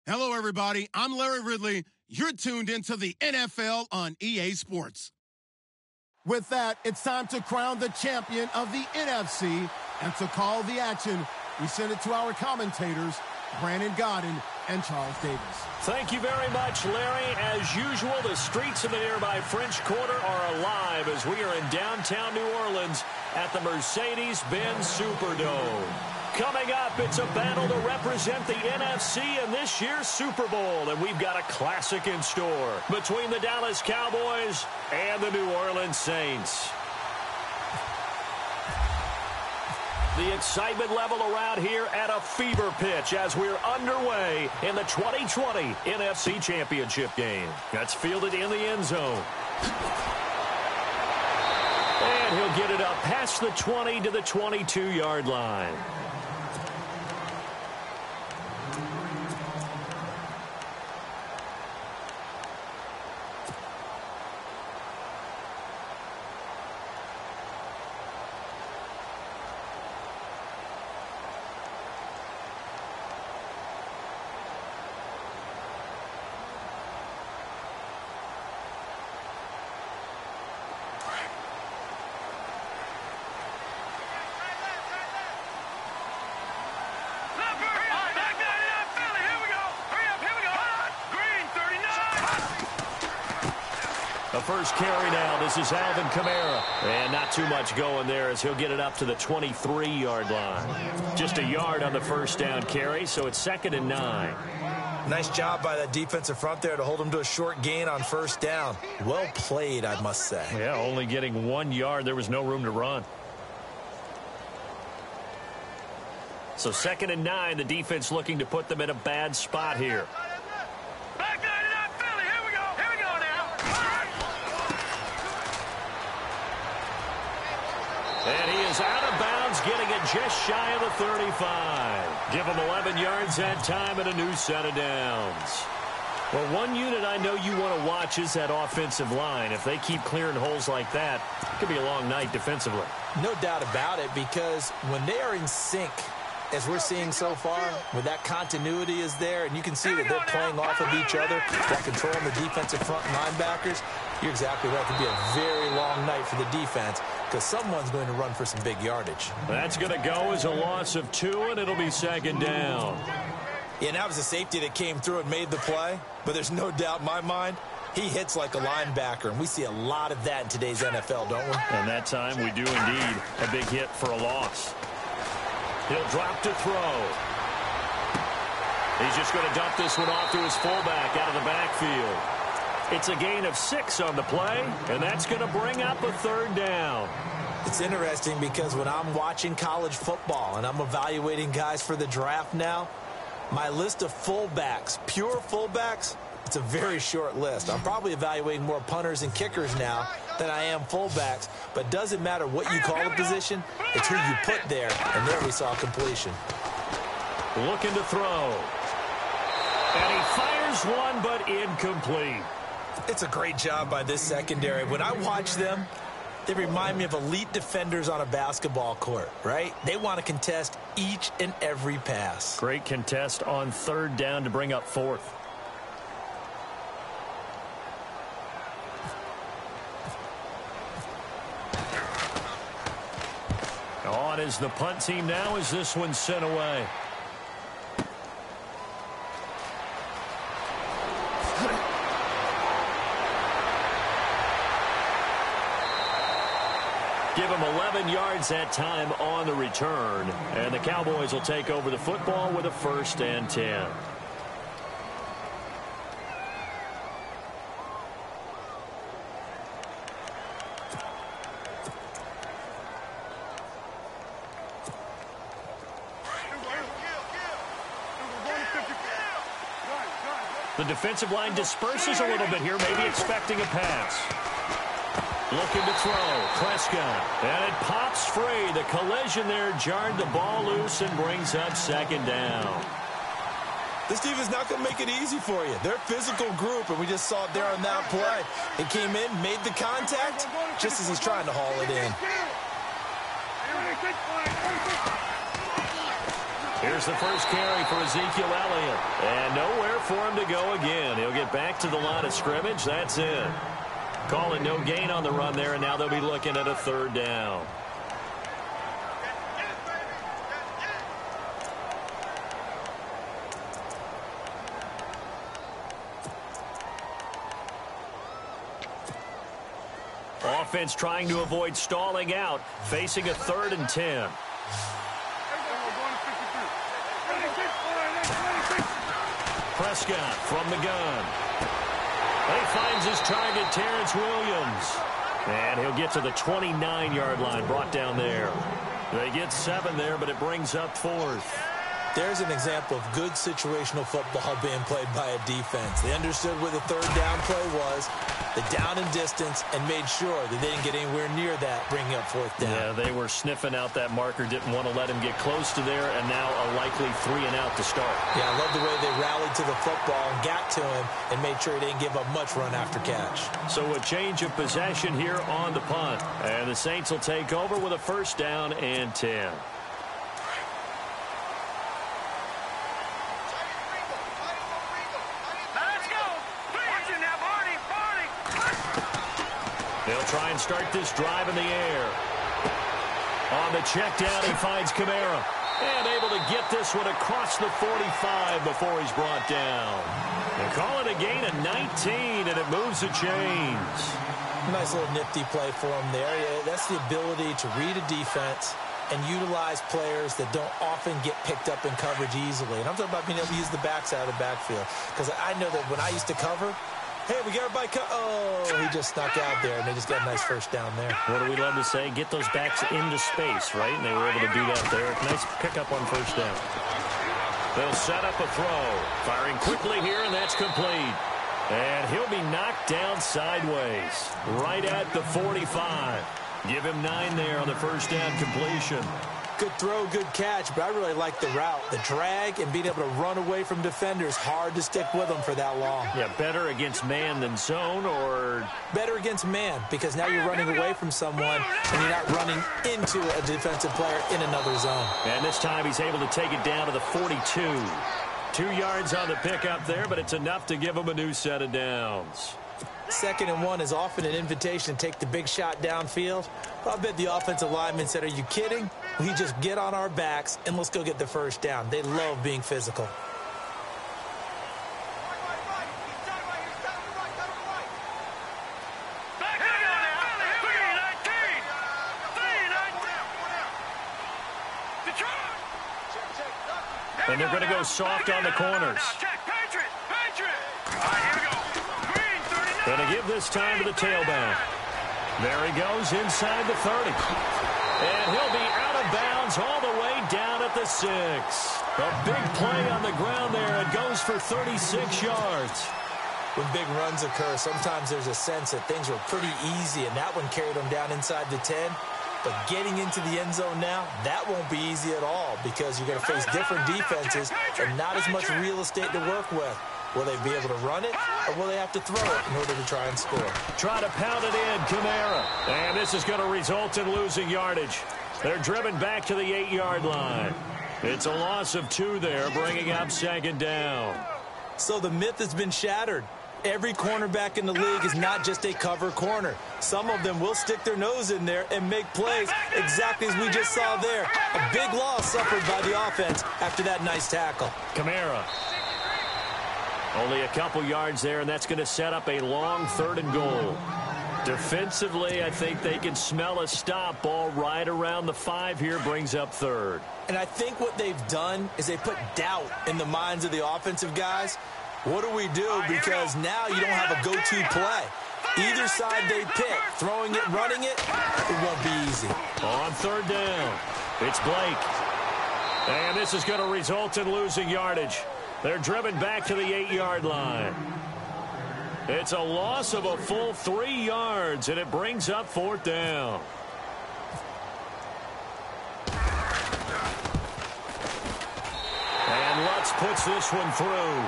Hello, everybody. I'm Larry Ridley. You're tuned into the NFL on EA Sports. With that, it's time to crown the champion of the NFC. And to call the action, we send it to our commentators, Brandon Godden and Charles Davis. Thank you very much, Larry. As usual, the streets in the nearby French Quarter are alive as we are in downtown New Orleans at the Mercedes-Benz Superdome. Coming up, it's a battle to represent the NFC in this year's Super Bowl, and we've got a classic in store between the Dallas Cowboys and the New Orleans Saints. The excitement level around here at a fever pitch as we're underway in the 2020 NFC Championship game. That's fielded in the end zone. And he'll get it up past the 20 to the 22-yard line. The first carry now. This is Alvin Kamara. And not too much going there as he'll get it up to the 23-yard line. Just a yard on the first down carry, so it's 2nd and 9. Nice job by that defensive front there to hold him to a short gain on first down. Well played, I must say. Yeah, only getting 1 yard. There was no room to run. So 2nd and 9, the defense looking to put them in a bad spot here. And he is out of bounds, getting it just shy of the 35. Give him 11 yards that time and a new set of downs. Well, one unit I know you want to watch is that offensive line. If they keep clearing holes like that, it could be a long night defensively. No doubt about it, because when they are in sync, as we're seeing so far, when that continuity is there, and you can see that they're playing off of each other, while controlling the defensive front linebackers, you're exactly right. It could be a very long night for the defense, because someone's going to run for some big yardage. That's going to go as a loss of 2, and it'll be 2nd down. Yeah, and that was a safety that came through and made the play, but there's no doubt in my mind, he hits like a linebacker, and we see a lot of that in today's NFL, don't we? And that time we do indeed. A big hit for a loss. He'll drop to throw. He's just going to dump this one off to his fullback out of the backfield. It's a gain of 6 on the play, and that's going to bring up a 3rd down. It's interesting because when I'm watching college football and I'm evaluating guys for the draft now, my list of fullbacks, pure fullbacks, it's a very short list. I'm probably evaluating more punters and kickers now than I am fullbacks, but doesn't matter what you call a position, it's who you put there, and there we saw completion. Looking to throw. And he fires one, but incomplete. It's a great job by this secondary. When I watch them, they remind me of elite defenders on a basketball court, right? They want to contest each and every pass. Great contest on 3rd down to bring up 4th. On is the punt team now as this one's sent away. Give him 11 yards that time on the return. And the Cowboys will take over the football with a 1st and 10. The defensive line disperses a little bit here, maybe expecting a pass. Looking to throw, Prescott. And it pops free. The collision there jarred the ball loose and brings up 2nd down. This defense not going to make it easy for you. They're a physical group, and we just saw it there on that play. It came in, made the contact, just as he's trying to haul it in. Here's the first carry for Ezekiel Elliott. And nowhere for him to go again. He'll get back to the line of scrimmage. That's it. Calling no gain on the run there, and now they'll be looking at a third down. Offense trying to avoid stalling out, facing a 3rd and 10. Prescott from the gun. He finds his target, Terrence Williams. And he'll get to the 29-yard line, brought down there. They get 7 there, but it brings up 4th. There's an example of good situational football being played by a defense. They understood where the 3rd down play was, the down and distance, and made sure that they didn't get anywhere near that, bringing up 4th down. Yeah, they were sniffing out that marker, didn't want to let him get close to there, and now a likely 3 and out to start. Yeah, I love the way they rallied to the football and got to him and made sure he didn't give up much run after catch. So a change of possession here on the punt, and the Saints will take over with a 1st down and 10. They'll try and start this drive in the air. On the check down, he finds Kamara. And able to get this one across the 45 before he's brought down. They call it a gain of 19, and it moves the chains. Nice little nifty play for him there. Yeah, that's the ability to read a defense and utilize players that don't often get picked up in coverage easily. And I'm talking about being able to use the backside of the backfield. Because I know that when I used to cover, hey, we got everybody he just snuck out there, and they just got a nice 1st down there. What do we love to say? Get those backs into space, right? And they were able to do that there. Nice pickup on 1st down. They'll set up a throw. Firing quickly here, and that's complete. And he'll be knocked down sideways, right at the 45. Give him 9 there on the 1st down completion. Good throw, good catch, but I really like the route. The drag and being able to run away from defenders, hard to stick with them for that long. Yeah, better against man than zone, or? Better against man, because now you're running away from someone and you're not running into a defensive player in another zone. And this time he's able to take it down to the 42. 2 yards on the pickup there, but it's enough to give him a new set of downs. 2nd and 1 is often an invitation to take the big shot downfield. I bet the offensive lineman said, are you kidding? We just get on our backs and let's go get the 1st down. They love being physical. And they're going to go soft on the corners. Going to give this time to the tailback. There he goes inside the 30. And he'll be out of bounds all the way down at the 6. A big play on the ground there. It goes for 36 yards. When big runs occur, sometimes there's a sense that things were pretty easy, and that one carried them down inside the 10. But getting into the end zone now, that won't be easy at all because you're going to face different defenses and not as much real estate to work with. Will they be able to run it, or will they have to throw it in order to try and score? Try to pound it in, Kamara. And this is going to result in losing yardage. They're driven back to the 8-yard line. It's a loss of 2 there, bringing up 2nd down. So the myth has been shattered. Every cornerback in the league is not just a cover corner. Some of them will stick their nose in there and make plays exactly as we just saw there. A big loss suffered by the offense after that nice tackle. Kamara. Only a couple yards there, and that's going to set up a long 3rd and goal. Defensively, I think they can smell a stop. Ball right around the 5 here, brings up 3rd. And I think what they've done is they put doubt in the minds of the offensive guys. What do we do? Because now you don't have a go-to play. Either side they pick, throwing it, running it, it won't be easy. On 3rd down, it's Blake. And this is going to result in losing yardage. They're driven back to the 8-yard line. It's a loss of a full 3 yards, and it brings up 4th down. And Lutz puts this one through.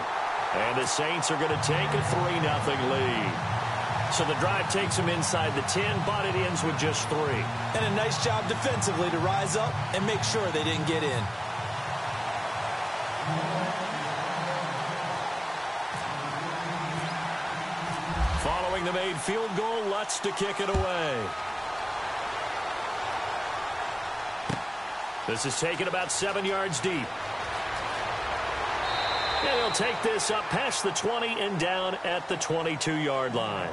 And the Saints are going to take a 3-0 lead. So the drive takes them inside the 10, but it ends with just 3. And a nice job defensively to rise up and make sure they didn't get in. throwing the made field goal. Lutz to kick it away. This is taken about 7 yards deep. And he'll take this up past the 20 and down at the 22-yard line.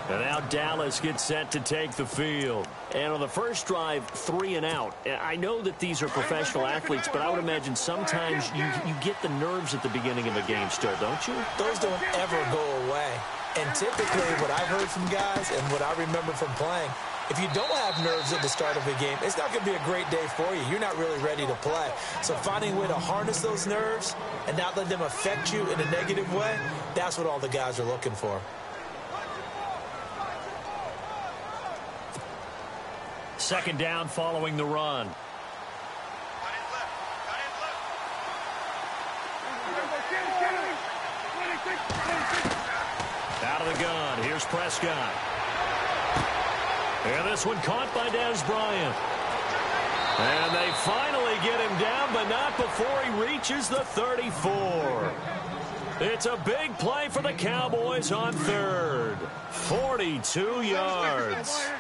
And now Dallas gets set to take the field. And on the first drive, 3 and out. I know that these are professional athletes, but I would imagine sometimes you get the nerves at the beginning of a game still, don't you? Those don't ever go away. And typically what I've heard from guys and what I remember from playing, if you don't have nerves at the start of a game, it's not going to be a great day for you. You're not really ready to play. So finding a way to harness those nerves and not let them affect you in a negative way, that's what all the guys are looking for. Second down following the run. Out of the gun. Here's Prescott. And this one caught by Dez Bryant. And they finally get him down, but not before he reaches the 34. It's a big play for the Cowboys on third. 42 yards.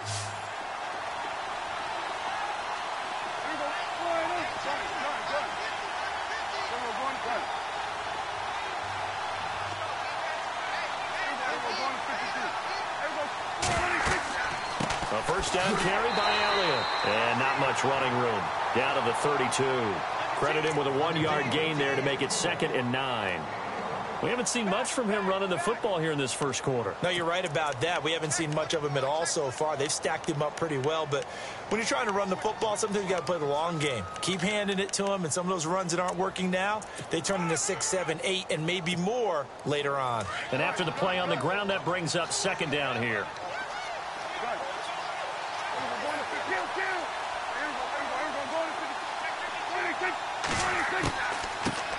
A first down carry by Elliott. And not much running room. Down to the 32. Credit him with a 1-yard gain there to make it 2nd and 9. We haven't seen much from him running the football here in this first quarter. No, you're right about that. We haven't seen much of him at all so far. They've stacked him up pretty well. But when you're trying to run the football, sometimes you got to play the long game. Keep handing it to him, and some of those runs that aren't working now, they turn into 6, 7, 8, and maybe more later on. And after the play on the ground, that brings up 2nd down here.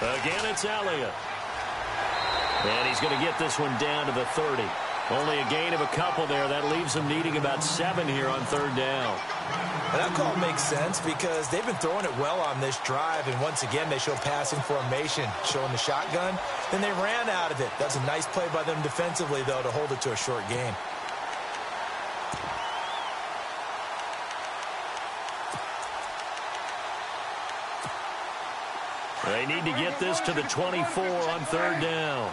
Again, it's Elliott. And he's going to get this one down to the 30. Only a gain of a couple there. That leaves them needing about 7 here on 3rd down. And that call makes sense because they've been throwing it well on this drive. And once again, they show passing formation, showing the shotgun. Then they ran out of it. That's a nice play by them defensively, though, to hold it to a short gain. They need to get this to the 24 on 3rd down.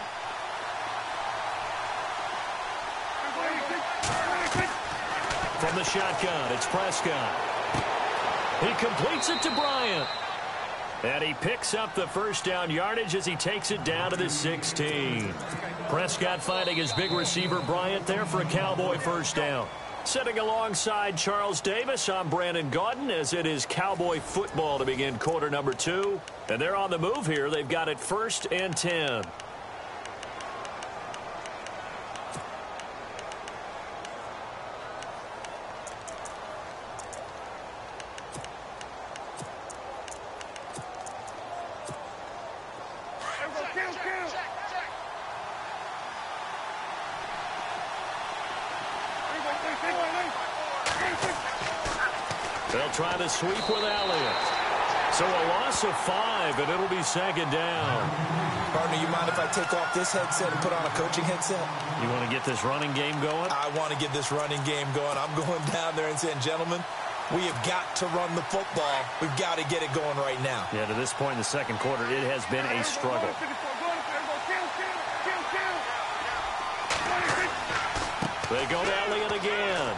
From the shotgun, it's Prescott. He completes it to Bryant. And he picks up the first down yardage as he takes it down to the 16. Prescott finding his big receiver Bryant there for a Cowboy first down. Sitting alongside Charles Davis, I'm Brandon Gaudin as it is Cowboy football to begin quarter number 2. And they're on the move here. They've got it 1st and 10. They'll try the sweep with Elliott. So a loss of 5, and it'll be 2nd down. Partner, you mind if I take off this headset and put on a coaching headset? You want to get this running game going? I want to get this running game going. I'm going down there and saying, gentlemen, we have got to run the football. We've got to get it going right now. Yeah, to this point in the second quarter, it has been a struggle. They go to Elliott again.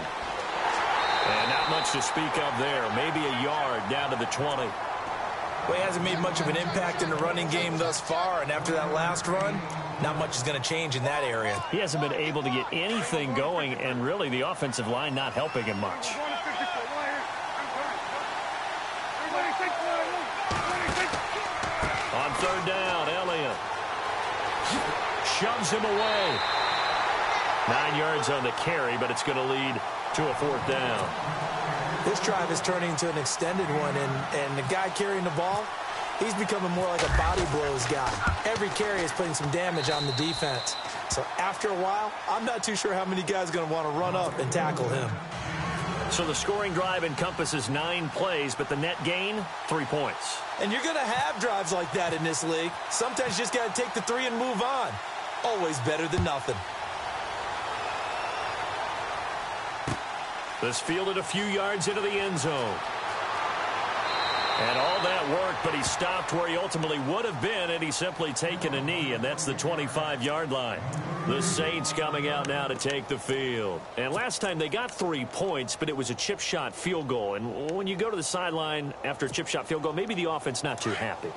And not much to speak of there. Maybe a yard down to the 20. Well, he hasn't made much of an impact in the running game thus far, and after that last run, not much is going to change in that area. He hasn't been able to get anything going, and really the offensive line not helping him much. On 3rd down, Elliott shoves him away. 9 yards on the carry, but it's going to lead to a 4th down. This drive is turning into an extended one, and the guy carrying the ball, he's becoming more like a body blows guy. Every carry is putting some damage on the defense. So after a while, I'm not too sure how many guys are going to want to run up and tackle him. So the scoring drive encompasses 9 plays, but the net gain, 3 points. And you're going to have drives like that in this league. Sometimes you just got to take the 3 and move on. Always better than nothing. This fielded a few yards into the end zone. And all that worked, but he stopped where he ultimately would have been had he simply taken a knee, and that's the 25-yard line. The Saints coming out now to take the field. And last time they got 3 points, but it was a chip shot field goal. And when you go to the sideline after a chip shot field goal, maybe the offense not too happy.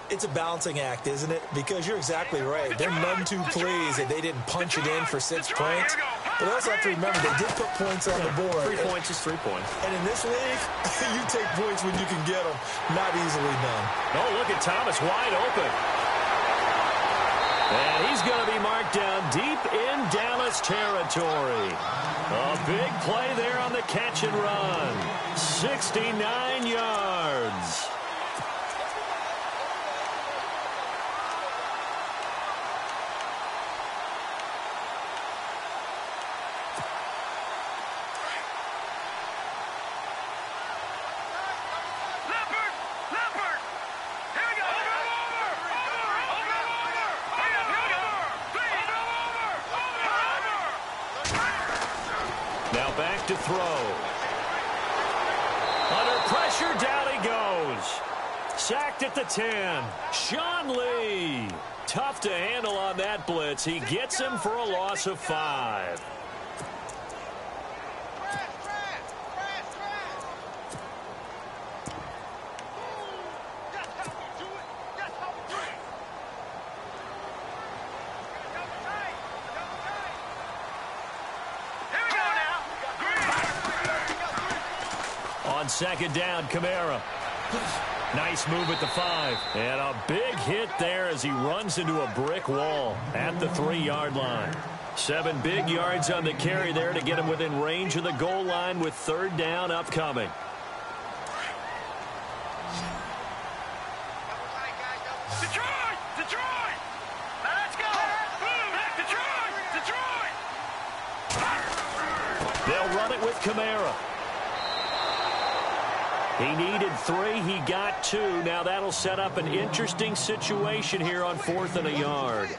It's a balancing act, isn't it? Because you're exactly right. They're none too pleased that they didn't punch it in for 6 points. But also have to remember, they did put points on the board. 3 points is 3 points. And in this league, you take points when you can get them. Not easily done. Oh, look at Thomas wide open. And he's going to be marked down deep in Dallas territory. A big play there on the catch and run. 69 yards. Now back to throw. Under pressure, down he goes. Sacked at the 10. Sean Lee. Tough to handle on that blitz. He gets him for a loss of 5. On second down, Kamara. Nice move at the 5. And a big hit there as he runs into a brick wall at the 3-yard line. 7 big yards on the carry there to get him within range of the goal line with 3rd down upcoming. Detroit! Detroit! Now let's go! Detroit! Detroit! They'll run it with Kamara. He needed 3. He got 2. Now that'll set up an interesting situation here on 4th and a yard.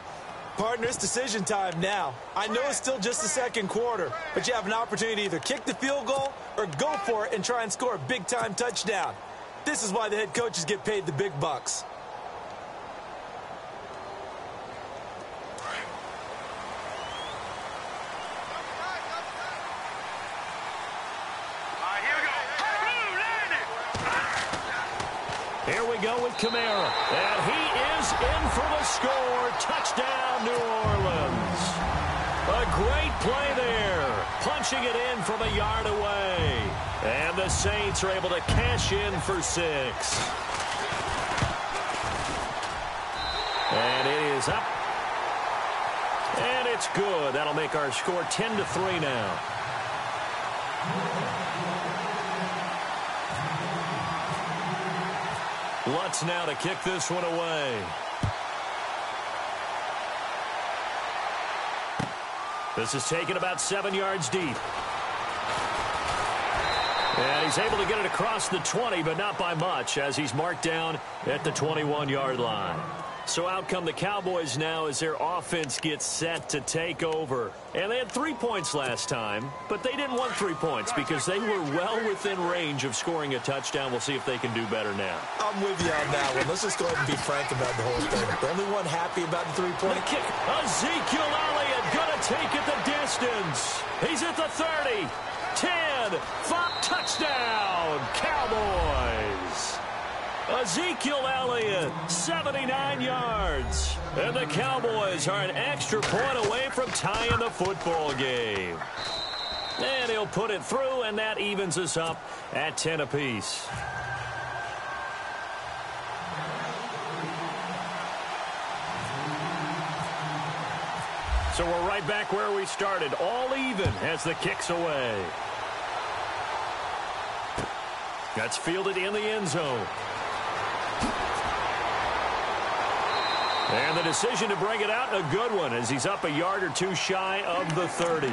Partner, it's decision time now. I know it's still just the second quarter, but you have an opportunity to either kick the field goal or go for it and try and score a big-time touchdown. This is why the head coaches get paid the big bucks. Here we go with Kamara. And he is in for the score. Touchdown, New Orleans. A great play there. Punching it in from a yard away. And the Saints are able to cash in for 6. And it is up. And it's good. That'll make our score 10-3 now. Lutz now to kick this one away. This is taken about 7 yards deep. And he's able to get it across the 20, but not by much, as he's marked down at the 21-yard line. So out come the Cowboys now as their offense gets set to take over. And they had 3 points last time, but they didn't want 3 points because they were well within range of scoring a touchdown. We'll see if they can do better now. I'm with you on that one. Let's just go ahead and be frank about the whole thing. The only one happy about the 3-point kick. Ezekiel Elliott going to take it the distance. He's at the 30, 10, 5, touchdown, Cowboys. Ezekiel Elliott, 79 yards. And the Cowboys are an extra point away from tying the football game. And he'll put it through, and that evens us up at 10 apiece. So we're right back where we started, all even as the kick's away. That's fielded in the end zone. And the decision to bring it out, a good one, as he's up a yard or 2 shy of the 30.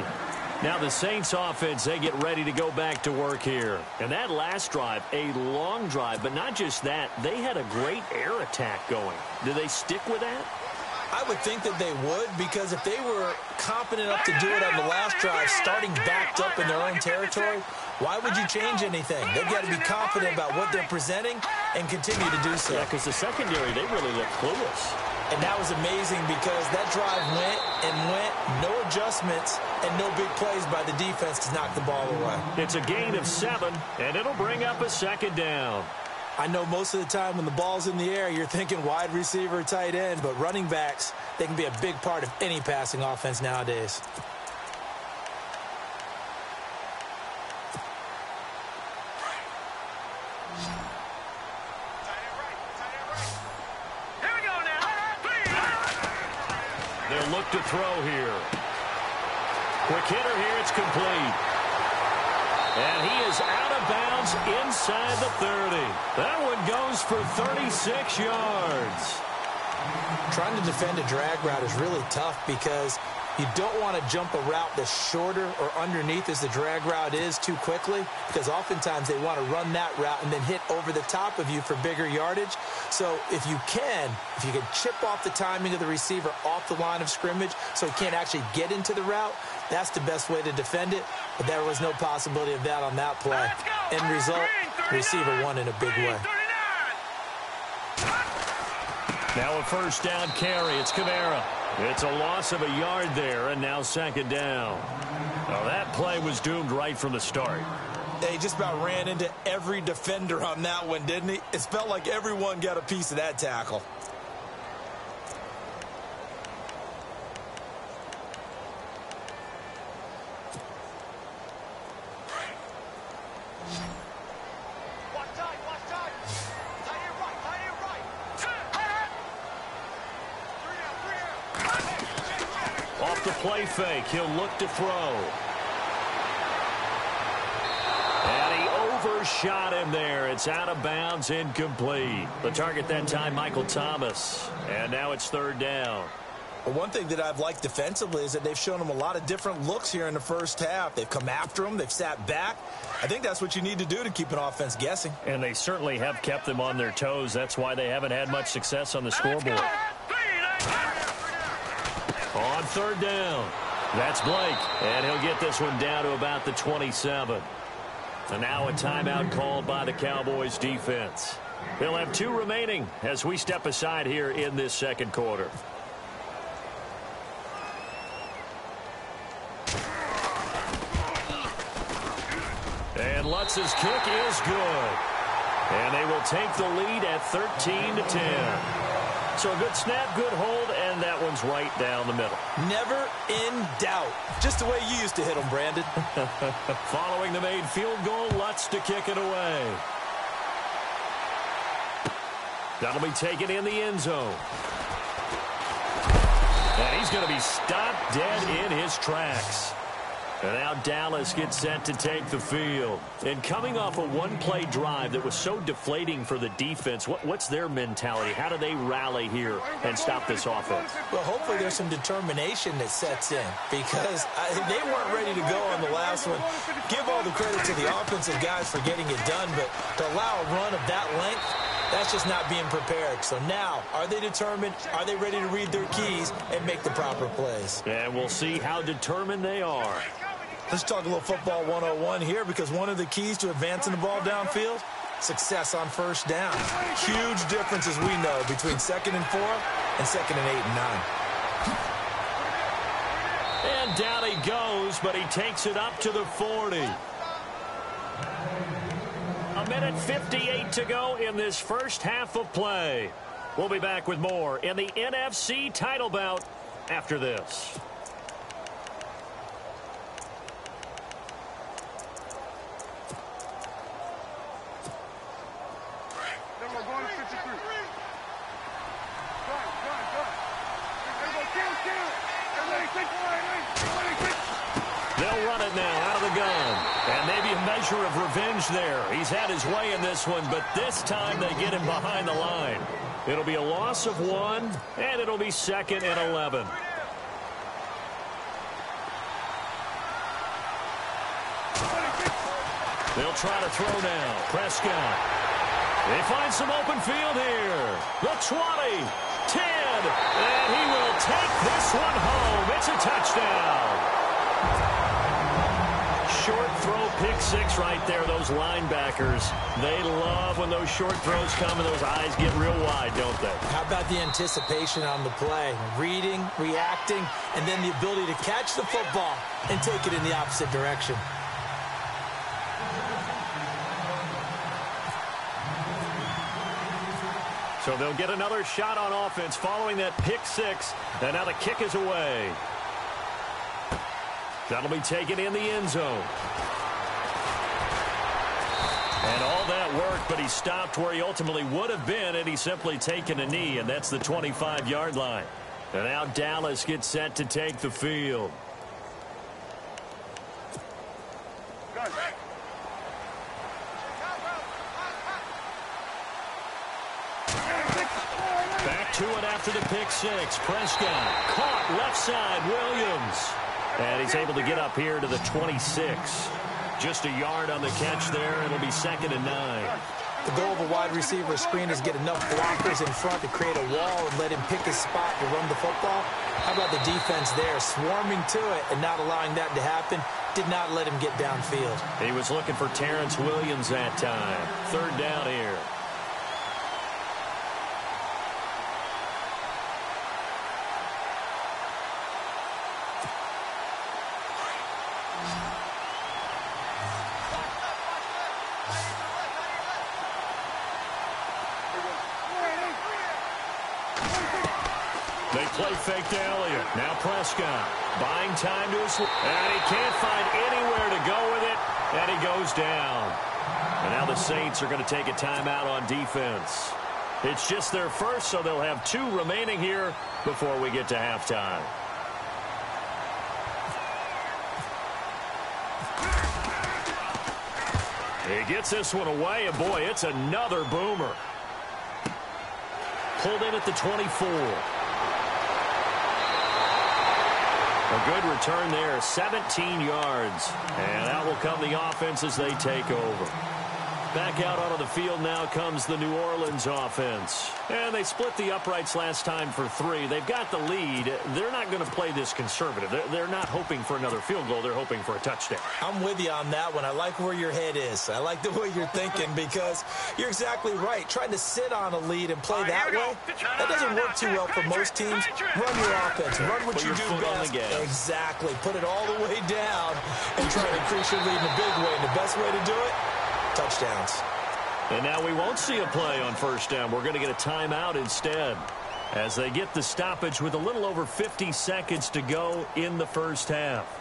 Now the Saints offense, they get ready to go back to work here. And that last drive, a long drive, but not just that, they had a great air attack going. Do they stick with that? I would think that they would, because if they were competent enough to do it on the last drive, starting backed up in their own territory, Why would you change anything? They've got to be confident about what they're presenting and continue to do so. Yeah, because the secondary, they really look clueless. And that was amazing because that drive went and went, no adjustments, and no big plays by the defense to knock the ball away. It's a gain of 7, and it'll bring up a second down. I know most of the time when the ball's in the air, you're thinking wide receiver, tight end, but running backs, they can be a big part of any passing offense nowadays. They'll look to throw here. Quick hitter here, it's complete. And he is out of bounds inside the 30. That one goes for 36 yards. Trying to defend a drag route is really tough because you don't want to jump a route that's shorter or underneath as the drag route is too quickly, because oftentimes they want to run that route and then hit over the top of you for bigger yardage. So if you can chip off the timing of the receiver off the line of scrimmage so he can't actually get into the route, that's the best way to defend it. But there was no possibility of that on that play. End result, receiver won in a big way. Now a first down carry. It's Kamara. It's a loss of a yard there, and now second down. Now that play was doomed right from the start. He just about ran into every defender on that one, didn't he? It felt like everyone got a piece of that tackle. Off the play fake, he'll look to throw. And he overshot him there. It's out of bounds, incomplete. The target that time, Michael Thomas. And now it's third down. Well, one thing that I've liked defensively is that they've shown him a lot of different looks here in the first half. They've come after him. They've sat back. I think that's what you need to do to keep an offense guessing. And they certainly have kept them on their toes. That's why they haven't had much success on the scoreboard. On third down, that's Blake, and he'll get this one down to about the 27. And now a timeout called by the Cowboys defense. They'll have 2 remaining as we step aside here in this second quarter. And Lutz's kick is good. And they will take the lead at 13-10. So a good snap, good hold, and that one's right down the middle. Never in doubt. Just the way you used to hit them, Brandon. Following the made field goal, Lutz to kick it away. That'll be taken in the end zone. And he's going to be stopped dead in his tracks. And now Dallas gets set to take the field. And coming off a one-play drive that was so deflating for the defense, what's their mentality? How do they rally here and stop this offense? Well, hopefully there's some determination that sets in, because they weren't ready to go on the last one. Give all the credit to the offensive guys for getting it done, but to allow a run of that length, that's just not being prepared. So now, are they determined? Are they ready to read their keys and make the proper plays? And we'll see how determined they are. Let's talk a little football 101 here, because one of the keys to advancing the ball downfield, success on first down. Huge difference, as we know, between 2nd and 4 and 2nd and 8 and 9. And down he goes, but he takes it up to the 40. A minute 58 to go in this first half of play. We'll be back with more in the NFC title bout after this. They'll run it now out of the gun. And maybe a measure of revenge there. He's had his way in this one, but this time they get him behind the line. It'll be a loss of 1, and it'll be 2nd and 11. They'll try to throw now. Prescott. They find some open field here. The 20, 10, and he will take this one home. It's a touchdown. short throw pick six right there. Those linebackers, they love when those short throws come and those eyes get real wide, don't they? How about the anticipation on the play? Reading, reacting, and then the ability to catch the football and take it in the opposite direction. So they'll get another shot on offense following that pick six. And now the kick is away. That'll be taken in the end zone. And all that worked, but he stopped where he ultimately would have been had he simply taken a knee, and that's the 25-yard line. And now Dallas gets set to take the field. Back to it after the pick six. Prescott caught left side. Williams. And he's able to get up here to the 26. Just a yard on the catch there. It'll be 2nd and 9. The goal of a wide receiver screen is get enough blockers in front to create a wall and let him pick his spot to run the football. How about the defense there, swarming to it and not allowing that to happen? Did not let him get downfield. He was looking for Terrence Williams that time. 3rd down here. They play fake to Elliott. Now Prescott buying time to his... And he can't find anywhere to go with it. And he goes down. And now the Saints are going to take a timeout on defense. It's just their first, so they'll have 2 remaining here before we get to halftime. He gets this one away, and boy, it's another boomer. Pulled in at the 24. A good return there, 17 yards. And out will come the offense as they take over. Back out onto the field now comes the New Orleans offense. And they split the uprights last time for 3. They've got the lead. They're not going to play this conservative. They're not hoping for another field goal. They're hoping for a touchdown. I'm with you on that one. I like where your head is. I like the way you're thinking because you're exactly right. Trying to sit on a lead and play that way, that doesn't work too well for most teams. Run your offense. Run what you do best. Exactly. Put it all the way down and try to increase your lead in a big way. And the best way to do it, touchdowns. And now we won't see a play on 1st down. We're going to get a timeout instead as they get the stoppage with a little over 50 seconds to go in the 1st half.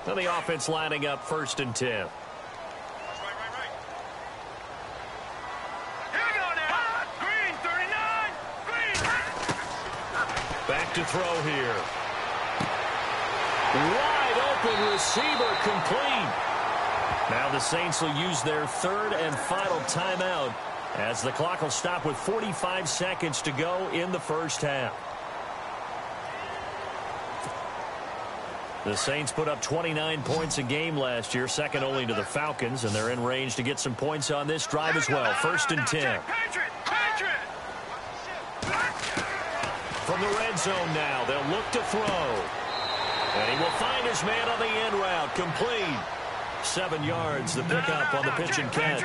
Now the offense lining up 1st and 10. Back to throw here. Wide open receiver complete. Now the Saints will use their 3rd and final timeout as the clock will stop with 45 seconds to go in the 1st half. The Saints put up 29 points a game last year, second only to the Falcons, and they're in range to get some points on this drive as well. 1st and 10. From the red zone now, they'll look to throw. And he will find his man on the end route. Complete. 7 yards, the pickup on the pitch and catch.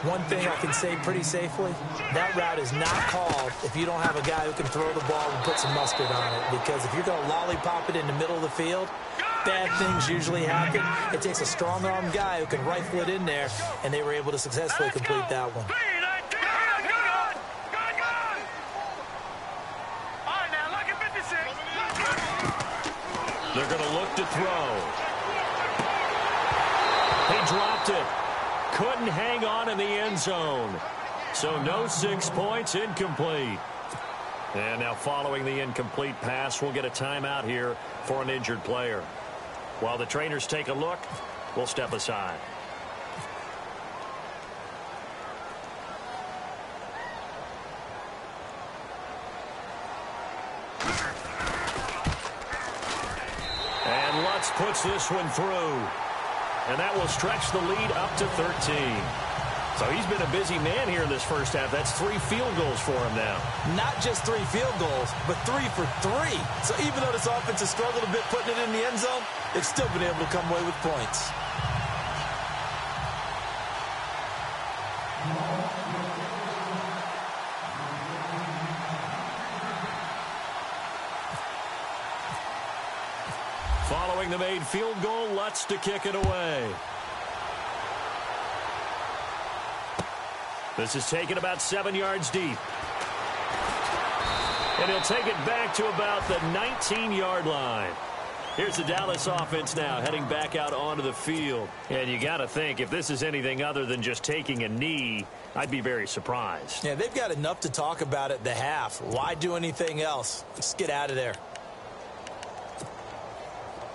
One thing I can say pretty safely, that route is not called if you don't have a guy who can throw the ball and put some mustard on it. Because if you're going to lollipop it in the middle of the field, bad things usually happen. It takes a strong-arm guy who can rifle it in there, and they were able to successfully complete that one. They're going to look to throw. He dropped it. Couldn't hang on in the end zone. So no 6 points, incomplete. And now following the incomplete pass, we'll get a timeout here for an injured player. While the trainers take a look, we'll step aside. And Lutz puts this one through. And that will stretch the lead up to 13. So he's been a busy man here in this first half. That's 3 field goals for him now. Not just 3 field goals, but 3 for 3. So even though this offense has struggled a bit putting it in the end zone, they've still been able to come away with points. Following the made field goal, Lutz to kick it away. This is taken about 7 yards deep. And he'll take it back to about the 19-yard line. Here's the Dallas offense now heading back out onto the field. And you got to think, if this is anything other than just taking a knee, I'd be very surprised. Yeah, they've got enough to talk about at the half. Why do anything else? Just get out of there.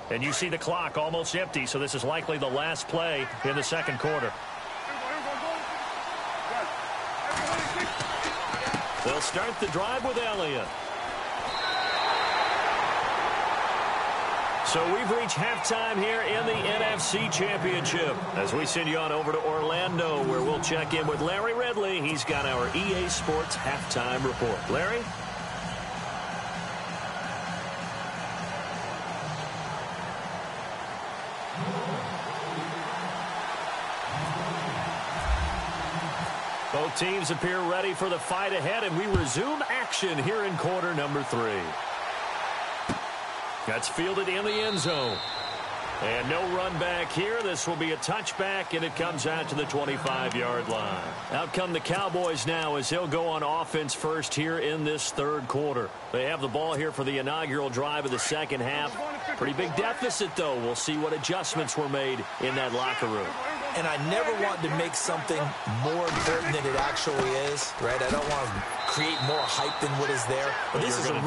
And you see the clock almost empty, so this is likely the last play in the second quarter. They'll start the drive with Elliott. So we've reached halftime here in the NFC Championship as we send you on over to Orlando, where we'll check in with Larry Ridley. He's got our EA Sports halftime report. Larry? Both teams appear ready for the fight ahead, and we resume action here in quarter number 3. That's fielded in the end zone. And no run back here. This will be a touchback, and it comes out to the 25-yard line. Out come the Cowboys now as they'll go on offense first here in this third quarter. They have the ball here for the inaugural drive of the second half. Pretty big deficit, though. We'll see what adjustments were made in that locker room. And I never want to make something more important than it actually is, right? I don't want to create more hype than what is there. But this is I'm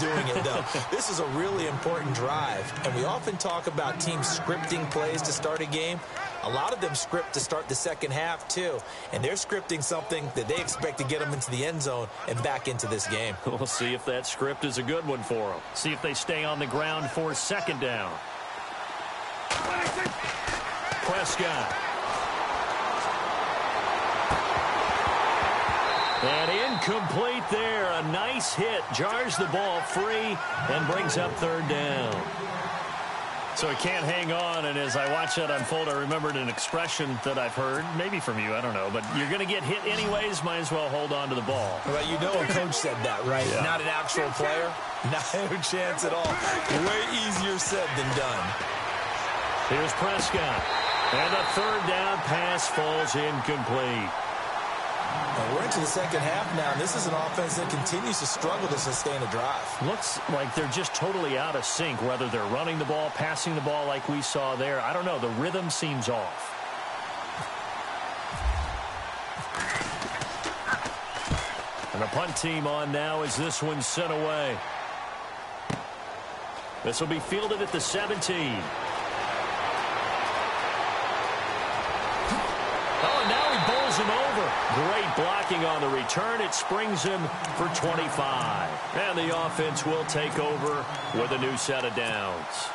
doing it, though. This is a really important drive. And we often talk about teams scripting plays to start a game. A lot of them script to start the second half, too. And they're scripting something that they expect to get them into the end zone and back into this game. We'll see if that script is a good one for them. See if they stay on the ground for second down. Prescott. And incomplete there. A nice hit. Jars the ball free and brings up third down. So he can't hang on, and as I watch that unfold, I remembered an expression that I've heard, maybe from you, I don't know, but you're going to get hit anyways, might as well hold on to the ball. Well, you know a coach said that, right? Yeah. Not an actual player. No chance at all. Way easier said than done. Here's Prescott. And the third down pass falls incomplete. Well, we're into the second half now, and this is an offense that continues to struggle to sustain a drive. Looks like they're just totally out of sync, whether they're running the ball, passing the ball like we saw there. I don't know. The rhythm seems off. And the punt team on now as this one's sent away. This will be fielded at the 17. Oh, and now he bowls him over. Great blocking on the return. It springs him for 25. And the offense will take over with a new set of downs.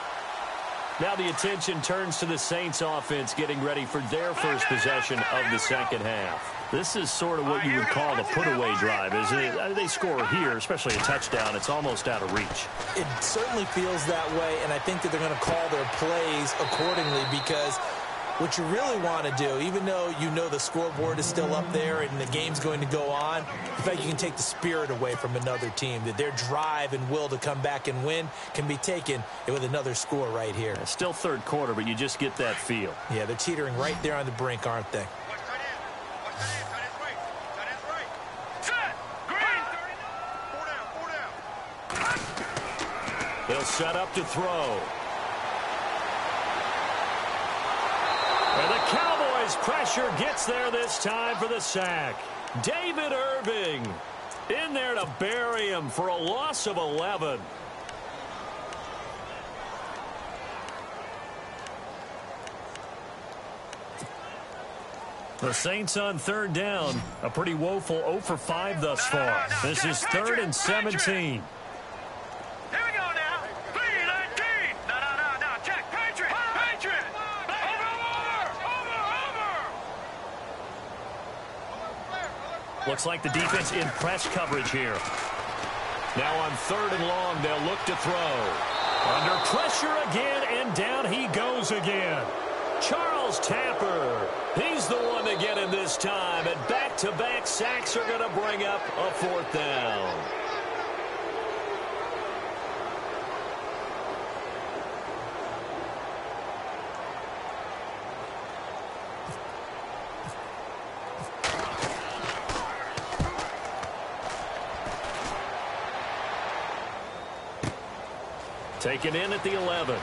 Now the attention turns to the Saints offense getting ready for their first possession of the second half. This is sort of what you would call the put-away drive, isn't it? They score here, especially a touchdown. It's almost out of reach. It certainly feels that way, and I think that they're going to call their plays accordingly because what you really want to do, even though you know the scoreboard is still up there and the game's going to go on, in fact, you can take the spirit away from another team, that their drive and will to come back and win can be taken with another score right here. It's still third quarter, but you just get that feel. Yeah, they're teetering right there on the brink, aren't they? They'll set up to throw. And the Cowboys' pressure gets there this time for the sack. David Irving in there to bury him for a loss of 11. The Saints on third down. A pretty woeful 0 for 5 thus far. This is 3rd and 17. Looks like the defense in press coverage here. Now on 3rd and long, they'll look to throw. Under pressure again, and down he goes again. Charles Tapper, he's the one to get him this time, and back-to-back sacks are going to bring up a 4th down. Taken in at the 11.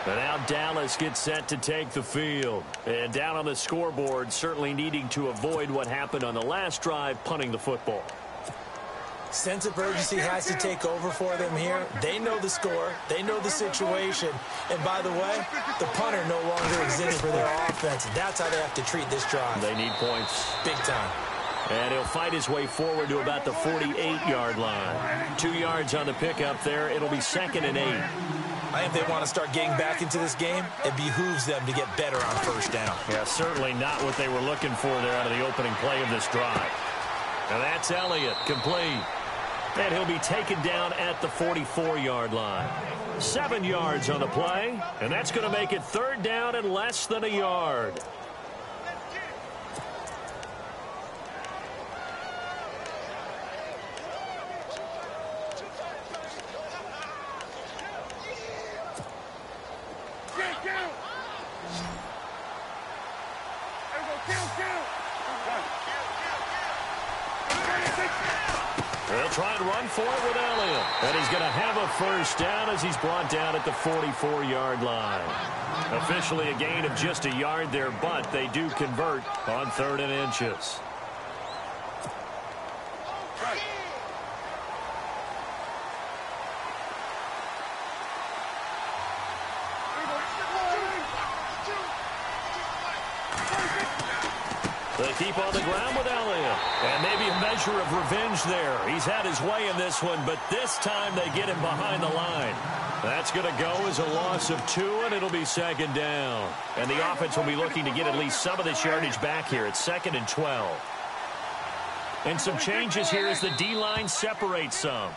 And now Dallas gets set to take the field. And down on the scoreboard, certainly needing to avoid what happened on the last drive, punting the football. Sense of urgency has to take over for them here. They know the score. They know the situation. And by the way, the punter no longer exists for their offense. That's how they have to treat this drive. They need points. Big time. And he'll fight his way forward to about the 48-yard line. 2 yards on the pickup there. It'll be 2nd and 8. I think they want to start getting back into this game. It behooves them to get better on 1st down. Yeah, certainly not what they were looking for there out of the opening play of this drive. And that's Elliott, complete. And he'll be taken down at the 44-yard line. 7 yards on the play, and that's going to make it 3rd down and less than a yard. They'll try and run for it with Elliott. And he's going to have a 1st down as he's brought down at the 44-yard line. Officially a gain of just a yard there, but they do convert on 3rd and inches. They keep on the ground with Elliott. And maybe a measure of revenge there. He's had his way in this one, but this time they get him behind the line. That's going to go as a loss of 2, and it'll be 2nd down. And the offense will be looking to get at least some of this yardage back here at 2nd and 12. And some changes here as the D-line separates some.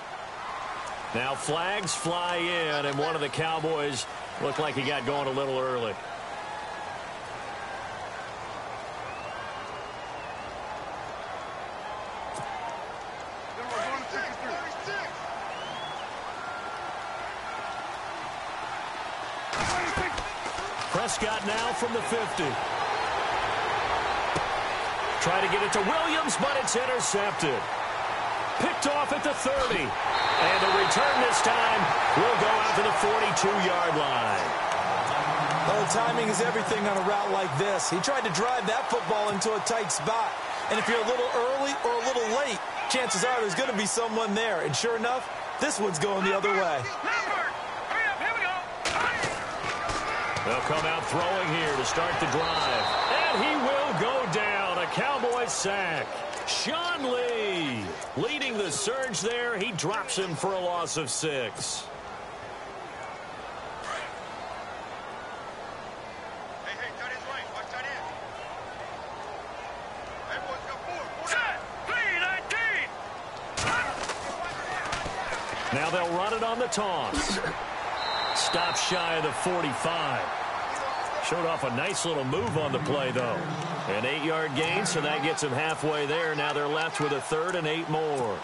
Now flags fly in, and one of the Cowboys looked like he got going a little early. Prescott now from the 50. Try to get it to Williams, but it's intercepted. Picked off at the 30. And the return this time will go out to the 42-yard line. Well, timing is everything on a route like this. He tried to drive that football into a tight spot. And if you're a little early or a little late, chances are there's going to be someone there. And sure enough, this one's going the other way. They'll come out throwing here to start the drive. And he will go down. A Cowboys sack. Sean Lee leading the surge there. He drops him for a loss of 6. Now they'll run it on the toss. Stop shy of the 45. Showed off a nice little move on the play, though. An 8-yard gain, so that gets them halfway there. Now they're left with a 3rd and 8 more.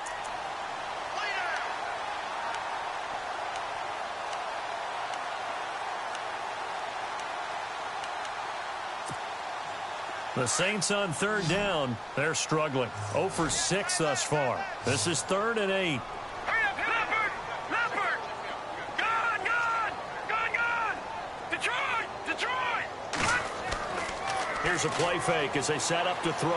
The Saints on 3rd down. They're struggling. 0 for 6 thus far. This is 3rd and 8. Here's a play fake as they set up to throw.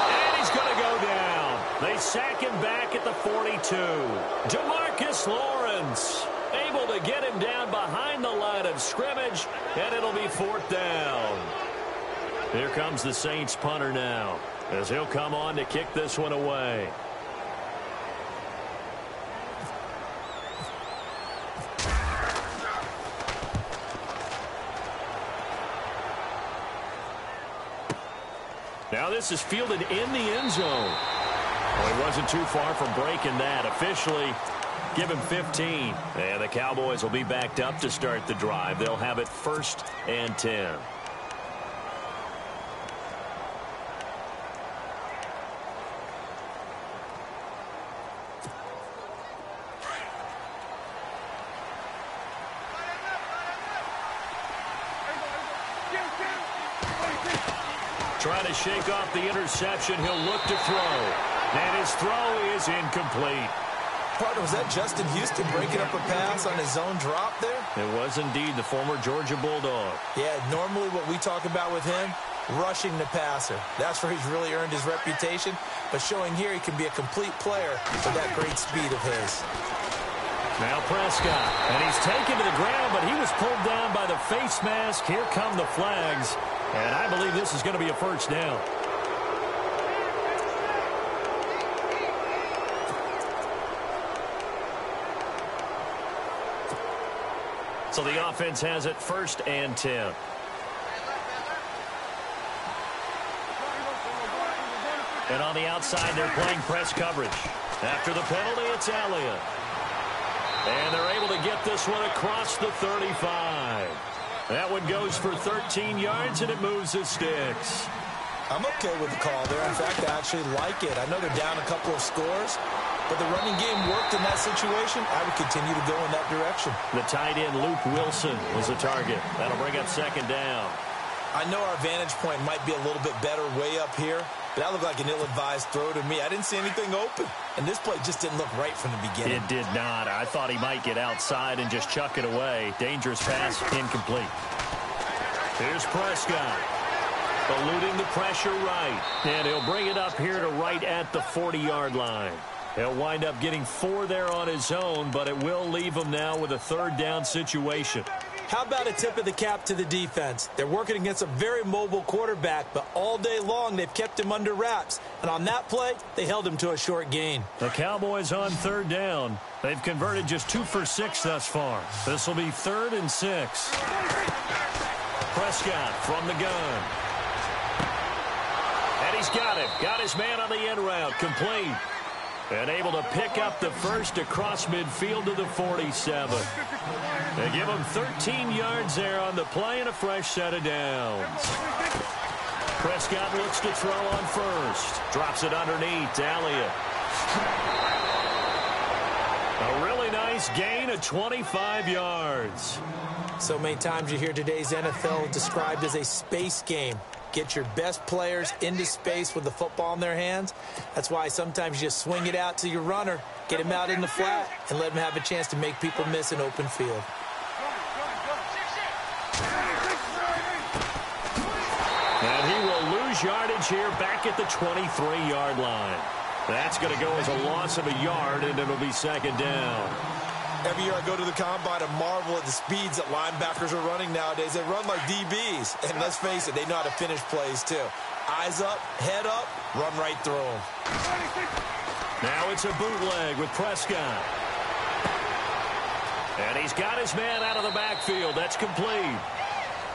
And he's going to go down. They sack him back at the 42. DeMarcus Lawrence able to get him down behind the line of scrimmage, and it'll be 4th down. Here comes the Saints punter now as he'll come on to kick this one away. this is fielded in the end zone. Well, he wasn't too far from breaking that. Officially, give him 15. And the Cowboys will be backed up to start the drive. They'll have it 1st and 10. Trying to shake off the interception. He'll look to throw. And his throw is incomplete. Partner, was that Justin Houston breaking up a pass on his zone drop there? It was indeed the former Georgia Bulldog. Yeah, normally what we talk about with him, rushing the passer. That's where he's really earned his reputation. But showing here he can be a complete player with that great speed of his. Now Prescott, and he's taken to the ground, but he was pulled down by the face mask. Here come the flags, and I believe this is going to be a first down. So the offense has it 1st and 10. And on the outside, they're playing press coverage. After the penalty, it's Elliott. And they're able to get this one across the 35. That one goes for 13 yards, and it moves the sticks. I'm okay with the call there. In fact, I actually like it. I know they're down a couple of scores, but the running game worked in that situation. I would continue to go in that direction. The tight end, Luke Wilson, was the target. That'll bring up 2nd down. I know our vantage point might be a little bit better way up here, but that looked like an ill-advised throw to me. I didn't see anything open, and this play just didn't look right from the beginning. It did not. I thought he might get outside and just chuck it away. Dangerous pass, incomplete. Here's Prescott, eluding the pressure right, and he'll bring it up here to right at the 40-yard line. He'll wind up getting 4 there on his own, but it will leave him now with a 3rd down situation. How about a tip of the cap to the defense? They're working against a very mobile quarterback, but all day long they've kept him under wraps. And on that play, they held him to a short gain. The Cowboys on 3rd down. They've converted just 2 for 6 thus far. This will be 3rd and 6. Prescott from the gun. And he's got it. Got his man on the end route. Complete. And able to pick up the first across midfield to the 47. They give him 13 yards there on the play and a fresh set of downs. Prescott looks to throw on first. Drops it underneath to Elliott. A really nice gain of 25 yards. So many times you hear today's NFL described as a space game. Get your best players into space with the football in their hands. That's why sometimes you just swing it out to your runner, get him out in the flat, and let him have a chance to make people miss an open field. And he will lose yardage here back at the 23-yard line. That's going to go as a loss of a yard, and it'll be 2nd down. Every year I go to the combine and marvel at the speeds that linebackers are running nowadays. They run like DBs. And let's face it, they know how to finish plays too. Eyes up, head up, run right through them. Now it's a bootleg with Prescott. And he's got his man out of the backfield. That's complete.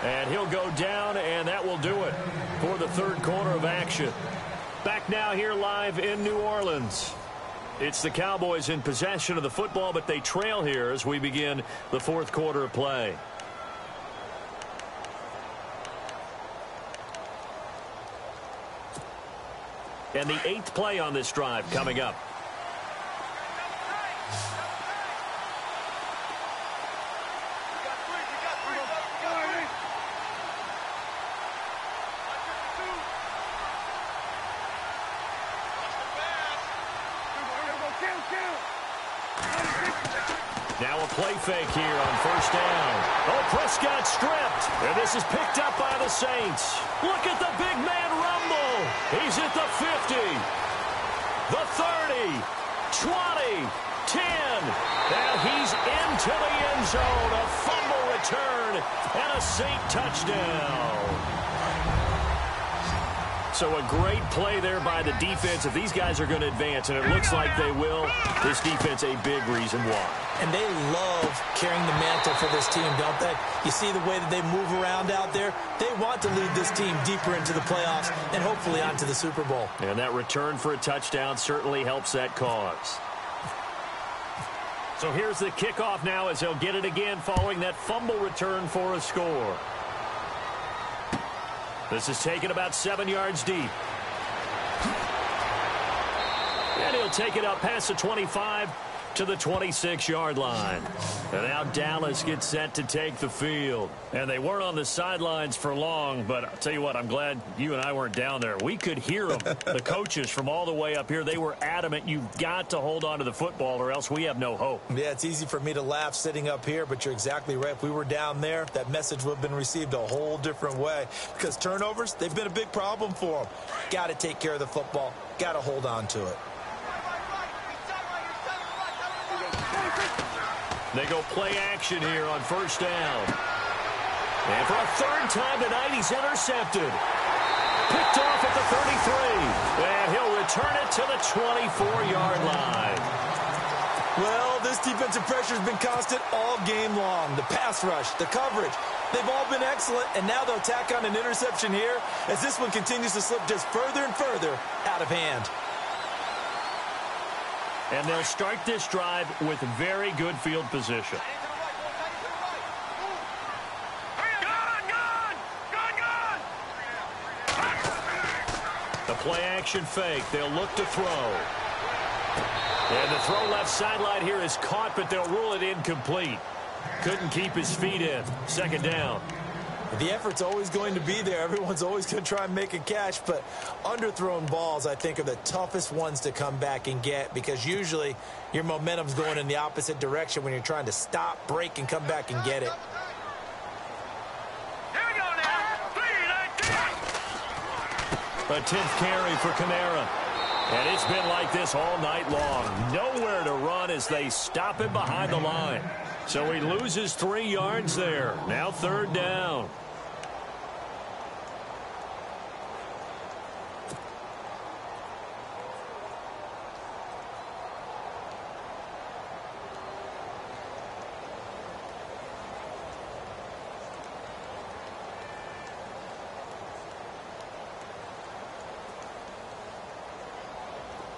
And he'll go down, and that will do it for the 3rd quarter of action. Back now here live in New Orleans. It's the Cowboys in possession of the football, but they trail here as we begin the 4th quarter of play. And the 8th play on this drive coming up. Now a play fake here on 1st down. Oh, Prescott stripped. And this is picked up by the Saints. Look at the big man rumble. He's at the 50. The 30. 20. 10. And he's into the end zone. A fumble return and a Saint touchdown. So a great play there by the defense. If these guys are going to advance, and it looks like they will, this defense a big reason why. And they love carrying the mantle for this team, don't they? You see the way that they move around out there? They want to lead this team deeper into the playoffs and hopefully onto the Super Bowl. And that return for a touchdown certainly helps that cause. So here's the kickoff now as they'll get it again following that fumble return for a score. This is taken about 7 yards deep. And he'll take it up past the 25 to the 26-yard line. And now Dallas gets set to take the field. And they weren't on the sidelines for long, but I'll tell you what, I'm glad you and I weren't down there. We could hear them, the coaches from all the way up here. They were adamant, you've got to hold on to the football or else we have no hope. Yeah, it's easy for me to laugh sitting up here, but you're exactly right. If we were down there, that message would have been received a whole different way. Because turnovers, they've been a big problem for them. Got to take care of the football. Got to hold on to it. They go play action here on first down. And for a third time tonight, he's intercepted. Picked off at the 33. And he'll return it to the 24-yard line. Well, this defensive pressure has been constant all game long. The pass rush, the coverage, they've all been excellent. And now they'll tack on an interception here as this one continues to slip just further and further out of hand. And they'll start this drive with very good field position. The play action fake. They'll look to throw. And the throw left sideline here is caught, but they'll rule it incomplete. Couldn't keep his feet in. Second down. The effort's always going to be there. Everyone's always going to try and make a catch, but underthrown balls, I think, are the toughest ones to come back and get because usually your momentum's going in the opposite direction when you're trying to stop, break, and come back and get it. Here we go now. 3-19. A 10th carry for Kamara. And it's been like this all night long. Nowhere to run as they stop him behind the line. So he loses 3 yards there. Now third down.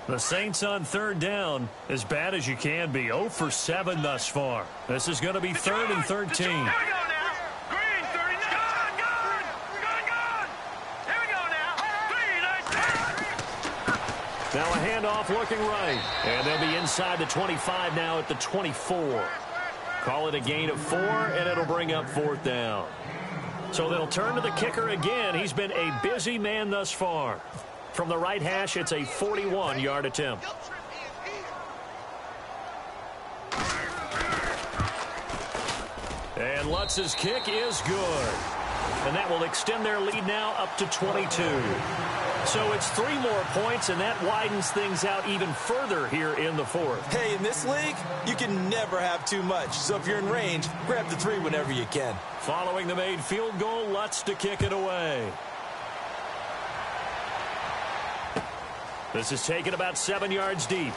The Saints on third down, as bad as you can be. 0 for 7 thus far. This is going to be third and 13. Here we go now. Green, 39. Gone. Here we go now. 3-19. Now a handoff looking right. And they'll be inside the 25 now at the 24. Call it a gain of 4, and it'll bring up fourth down. So they'll turn to the kicker again. He's been a busy man thus far. From the right hash, it's a 41-yard attempt. And Lutz's kick is good. And that will extend their lead now up to 22. So it's 3 more points, and that widens things out even further here in the fourth. Hey, in this league, you can never have too much. So if you're in range, grab the 3 whenever you can. Following the made field goal, Lutz to kick it away. This is taken about 7 yards deep.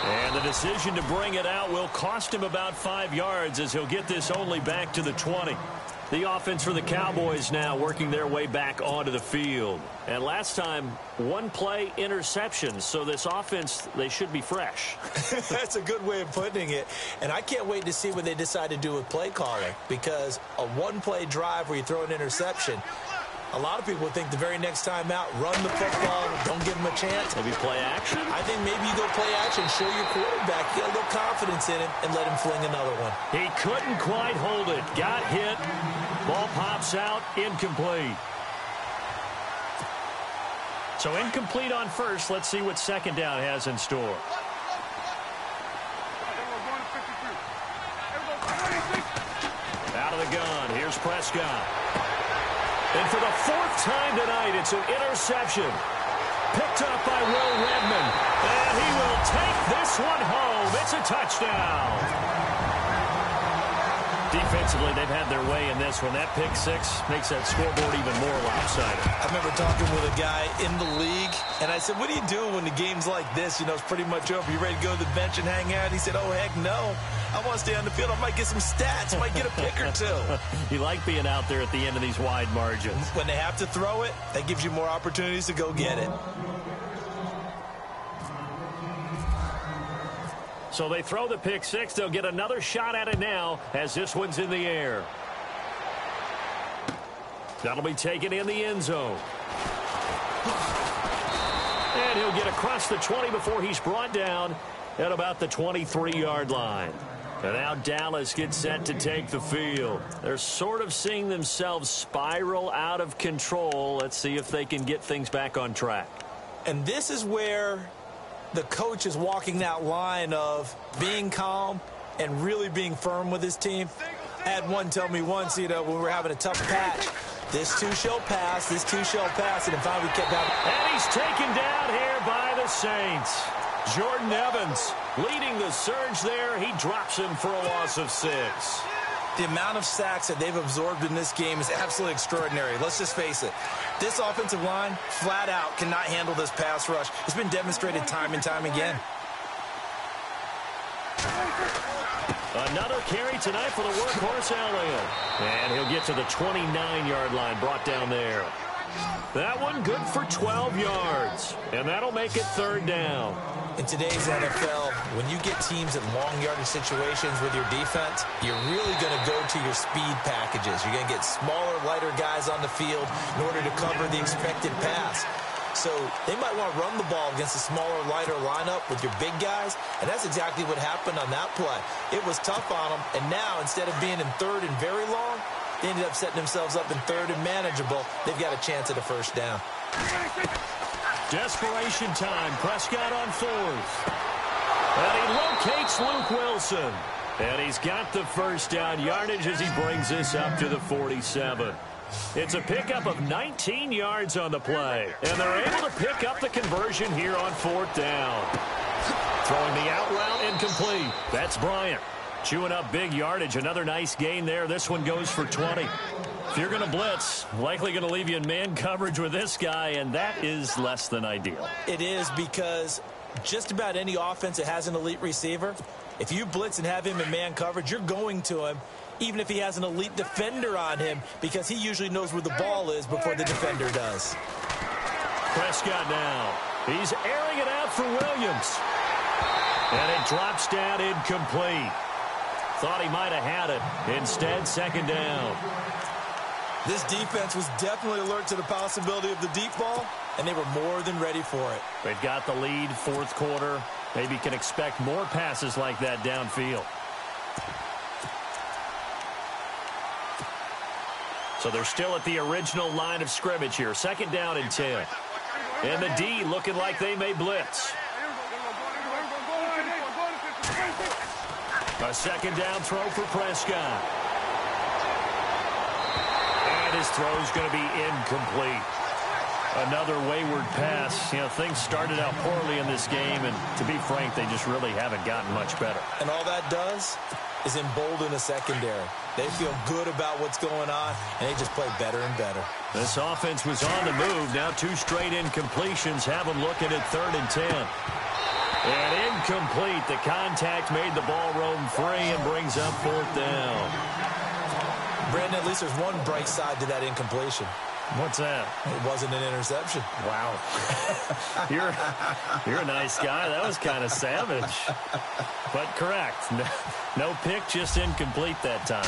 And the decision to bring it out will cost him about 5 yards as he'll get this only back to the 20. The offense for the Cowboys now working their way back onto the field. And last time, 1 play interception. So this offense, they should be fresh. That's a good way of putting it. And I can't wait to see what they decide to do with play calling. Because a 1-play drive where you throw an interception, a lot of people think the very next time out, run the football, don't give him a chance. Maybe play action? I think maybe you go play action, show your quarterback, get a little confidence in it, and let him fling another one. He couldn't quite hold it. Got hit. Ball pops out. Incomplete. So incomplete on first. Let's see what second down has in store. Out of the gun. Here's Prescott. And for the 4th time tonight, it's an interception. Picked up by Will Redmond. And he will take this one home. It's a touchdown. Defensively, they've had their way in this one. That pick six makes that scoreboard even more lopsided. I remember talking with a guy in the league, and I said, what do you do when the game's like this? You know, it's pretty much over. You ready to go to the bench and hang out? He said, oh, heck no. I want to stay on the field. I might get some stats. I might get a pick or two. You like being out there at the end of these wide margins. When they have to throw it, that gives you more opportunities to go get it. So they throw the pick six. They'll get another shot at it now as this one's in the air. That'll be taken in the end zone. And he'll get across the 20 before he's brought down at about the 23-yard line. And now Dallas gets set to take the field. They're sort of seeing themselves spiral out of control. Let's see if they can get things back on track. And this is where the coach is walking that line of being calm and really being firm with his team. I had one tell me once, you know, when we were having a tough patch, this too shall pass, this too shall pass, and if finally kept out. And he's taken down here by the Saints. Jordan Evans leading the surge there. He drops him for a loss of 6. The amount of sacks that they've absorbed in this game is absolutely extraordinary. Let's just face it. This offensive line, flat out, cannot handle this pass rush. It's been demonstrated time and time again. Another carry tonight for the workhorse Elliott. And he'll get to the 29-yard line, brought down there. That one good for 12 yards. And that'll make it 3rd down. In today's NFL, when you get teams in long yardage situations with your defense, you're really going to go to your speed packages. You're going to get smaller, lighter guys on the field in order to cover the expected pass. So they might want to run the ball against a smaller, lighter lineup with your big guys, and that's exactly what happened on that play. It was tough on them, and now instead of being in 3rd and very long, they ended up setting themselves up in 3rd and manageable. They've got a chance at a 1st down. Desperation time. Prescott on 4th. And he locates Luke Wilson. And he's got the 1st down yardage as he brings this up to the 47. It's a pickup of 19 yards on the play. And they're able to pick up the conversion here on 4th down. Throwing the out route incomplete. That's Bryant. Chewing up big yardage. Another nice gain there. This one goes for 20. If you're going to blitz, likely going to leave you in man coverage with this guy, and that is less than ideal. It is, because just about any offense that has an elite receiver, if you blitz and have him in man coverage, you're going to him, even if he has an elite defender on him, because he usually knows where the ball is before the defender does. Prescott now. He's airing it out for Williams. And it drops down incomplete. Thought he might have had it. Instead, 2nd down. This defense was definitely alert to the possibility of the deep ball, and they were more than ready for it. They've got the lead, 4th quarter. Maybe can expect more passes like that downfield. So they're still at the original line of scrimmage here. 2nd down and 10. And the D looking like they may blitz. A 2nd down throw for Prescott. And his throw's going to be incomplete. Another wayward pass. You know, things started out poorly in this game, and to be frank, they just really haven't gotten much better. And all that does is embolden a secondary. They feel good about what's going on, and they just play better and better. This offense was on the move. Now 2 straight incompletions have them looking at 3rd and 10. And incomplete. The contact made the ball roam free and brings up 4th down. Brandon, at least there's one bright side to that incompletion. What's that? It wasn't an interception. Wow. You're a nice guy. That was kind of savage. But correct. No pick, just incomplete that time.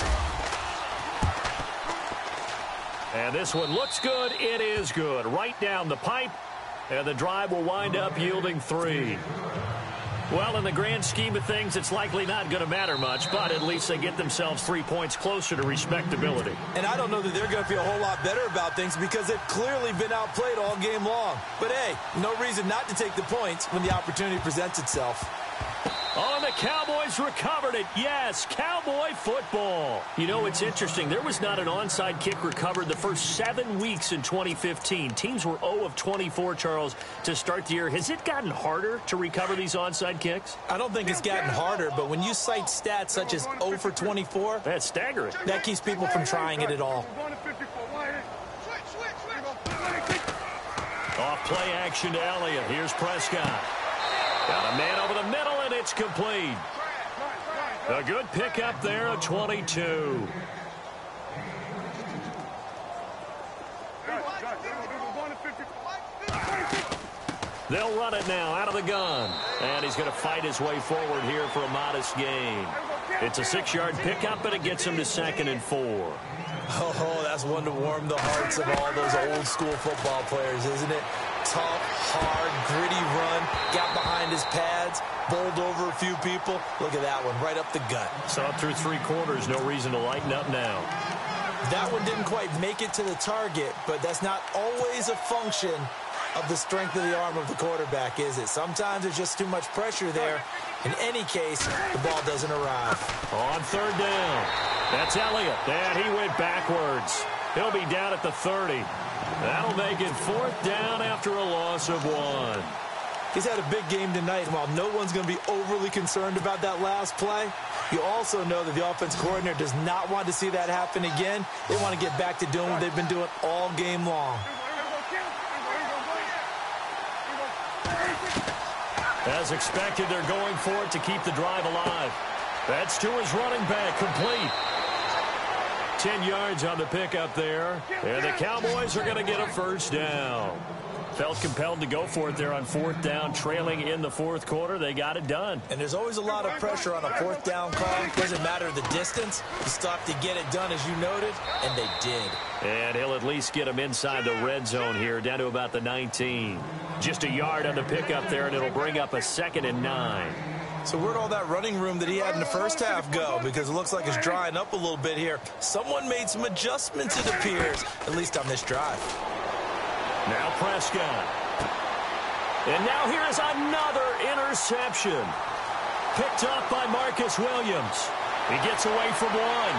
And this one looks good. It is good. Right down the pipe. And the drive will wind up yielding 3. Well, in the grand scheme of things, it's likely not going to matter much, but at least they get themselves 3 points closer to respectability. And I don't know that they're going to feel a whole lot better about things because they've clearly been outplayed all game long. But, hey, no reason not to take the points when the opportunity presents itself. Oh, and the Cowboys recovered it. Yes, Cowboy football. You know, it's interesting. There was not an onside kick recovered the first 7 weeks in 2015. Teams were 0 of 24, Charles, to start the year. Has it gotten harder to recover these onside kicks? I don't think it's gotten harder, but when you cite stats such as 0 for 24, that's staggering. That keeps people from trying it at all. Off play action to Elliott. Here's Prescott. Got a man over the middle, and it's complete. A good pickup there of 22. They'll run it now out of the gun. And he's going to fight his way forward here for a modest gain. It's a 6-yard pickup, and it gets him to 2nd and 4. Oh, that's one to warm the hearts of all those old-school football players, isn't it? Tough, hard, gritty run, got behind his pads, bowled over a few people. Look at that one, right up the gut. Saw through 3 quarters, no reason to lighten up now. That one didn't quite make it to the target, but that's not always a function of the strength of the arm of the quarterback, is it? Sometimes there's just too much pressure there. In any case, the ball doesn't arrive. On 3rd down, that's Elliott, and he went backwards. He'll be down at the 30. That'll make it 4th down after a loss of 1. He's had a big game tonight, and while no one's going to be overly concerned about that last play, you also know that the offense coordinator does not want to see that happen again. They want to get back to doing what they've been doing all game long. As expected, they're going for it to keep the drive alive. That's to his running back, complete. 10 yards on the pickup there. And the Cowboys are going to get a 1st down. Felt compelled to go for it there on 4th down, trailing in the 4th quarter. They got it done. And there's always a lot of pressure on a 4th down call. Doesn't matter the distance. You still have to get it done, as you noted, and they did. And he'll at least get him inside the red zone here, down to about the 19. Just a yard on the pickup there, and it'll bring up a 2nd and 9. So where'd all that running room that he had in the first half go? Because it looks like it's drying up a little bit here. Someone made some adjustments, it appears, at least on this drive. Now Prescott. And now here is another interception. Picked up by Marcus Williams. He gets away from one.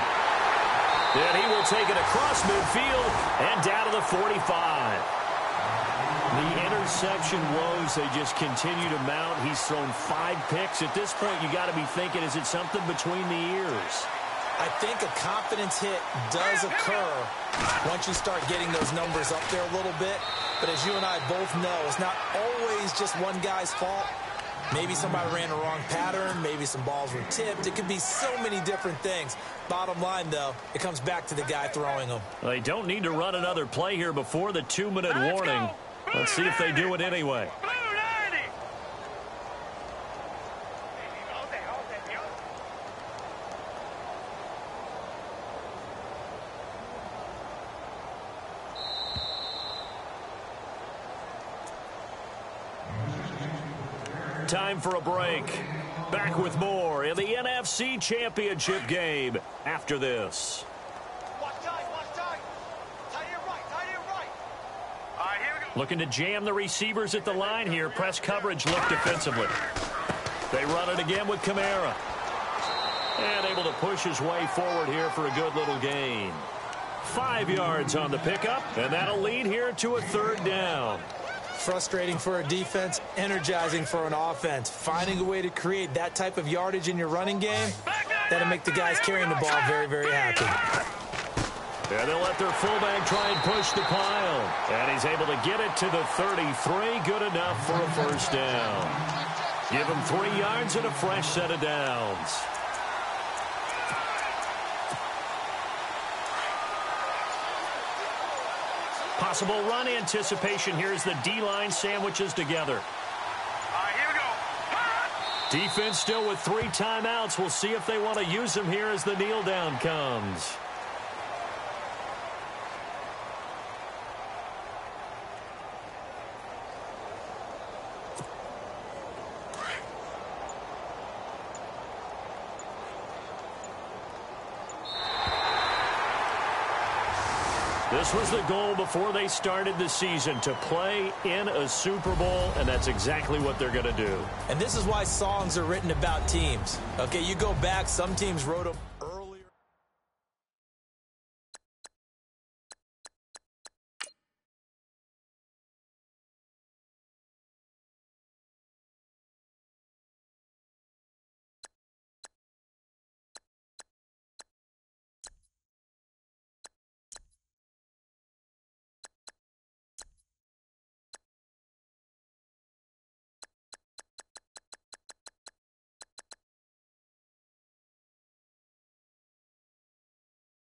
Then he will take it across midfield and down to the 45. The interception woes, they just continue to mount. He's thrown 5 picks. At this point, you got to be thinking, is it something between the ears? I think a confidence hit does occur once you start getting those numbers up there a little bit. But as you and I both know, it's not always just one guy's fault. Maybe somebody ran a wrong pattern. Maybe some balls were tipped. It could be so many different things. Bottom line, though, it comes back to the guy throwing them. Well, they don't need to run another play here before the 2-minute warning. Let's see if they do it anyway. Time for a break. Back with more in the NFC Championship game after this. Looking to jam the receivers at the line here. Press coverage look defensively. They run it again with Kamara. And able to push his way forward here for a good little gain. 5 yards on the pickup, and that'll lead here to a 3rd down. Frustrating for a defense, energizing for an offense. Finding a way to create that type of yardage in your running game, that'll make the guys carrying the ball very, very happy. And they'll let their fullback try and push the pile. And he's able to get it to the 33. Good enough for a 1st down. Give him 3 yards and a fresh set of downs. Possible run anticipation here as the D-line sandwiches together. Here we go. Defense still with 3 timeouts. We'll see if they want to use them here as the kneel down comes. This was the goal before they started the season, to play in a Super Bowl, and that's exactly what they're going to do. And this is why songs are written about teams. Okay, you go back, some teams wrote them.